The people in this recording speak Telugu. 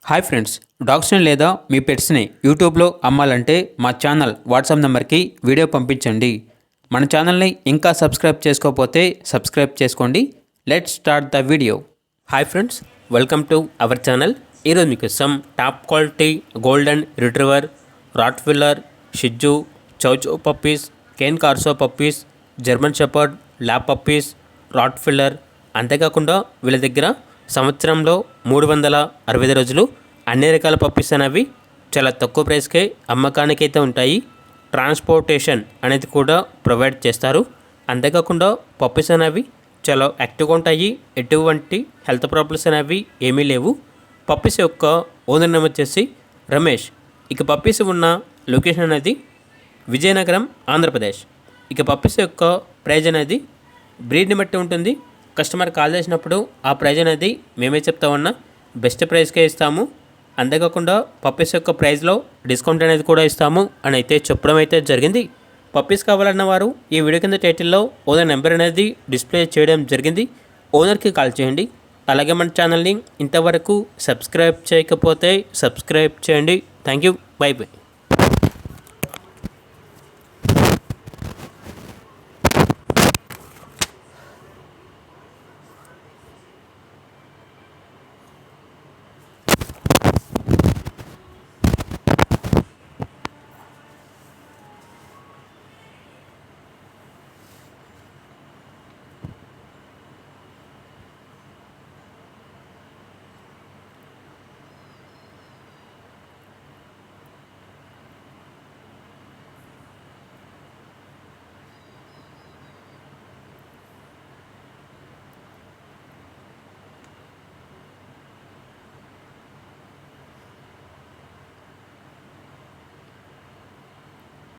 హాయ్ ఫ్రెండ్స్, డాగ్స్ని లేదా మీ పెట్స్ని యూట్యూబ్లో అమ్మాలంటే మా ఛానల్ వాట్సాప్ నెంబర్కి వీడియో పంపించండి. మన ఛానల్ని ఇంకా సబ్స్క్రైబ్ చేసుకోకపోతే సబ్స్క్రైబ్ చేసుకోండి. Let's start the video. Hi friends, welcome to our channel. ఈరోజు మీకోసం top quality golden retriever, rottweiler, shih tzu, chow chow puppies, cane corso puppies, German shepherd, lab puppies, rottweiler, అంతేకాకుండా వీళ్ళ దగ్గర సంవత్సరంలో 365 రోజులు అన్ని రకాల పప్పీస్ అనేవి చాలా తక్కువ ప్రైస్కే అమ్మకానికి అయితే ఉంటాయి. ట్రాన్స్పోర్టేషన్ అనేది కూడా ప్రొవైడ్ చేస్తారు. అంతేకాకుండా పప్పీస్ అనేవి చాలా యాక్టివ్గా ఉంటాయి. ఎటువంటి హెల్త్ ప్రాబ్లమ్స్ అనేవి ఏమీ లేవు. పప్పీస్ యొక్క ఓనర్ నేమ్ వచ్చేసి రమేష్. ఇక పప్పీస్ ఉన్న లొకేషన్ అనేది విజయనగరం, ఆంధ్రప్రదేశ్. ఇక పప్పీస్ యొక్క ప్రైజ్ అనేది బ్రీడ్ని బట్టి ఉంటుంది. కస్టమర్ కాల్ చేసినప్పుడు ఆ ప్రైజ్ అనేది మేమే చెప్తా ఉన్నా బెస్ట్ ప్రైస్కే ఇస్తాము. అంతేకాకుండా పప్పీస్ యొక్క ప్రైస్లో డిస్కౌంట్ అనేది కూడా ఇస్తాము అని అయితే చెప్పడం అయితే జరిగింది. పప్పీస్ కావాలన్న వారు ఈ వీడియో కింద టైటిల్లో ఓనర్ నెంబర్ అనేది డిస్ప్లే చేయడం జరిగింది. ఓనర్కి కాల్ చేయండి. అలాగే మన ఛానల్ని ఇంతవరకు సబ్స్క్రైబ్ చేయకపోతే సబ్స్క్రైబ్ చేయండి. Thank you. By by.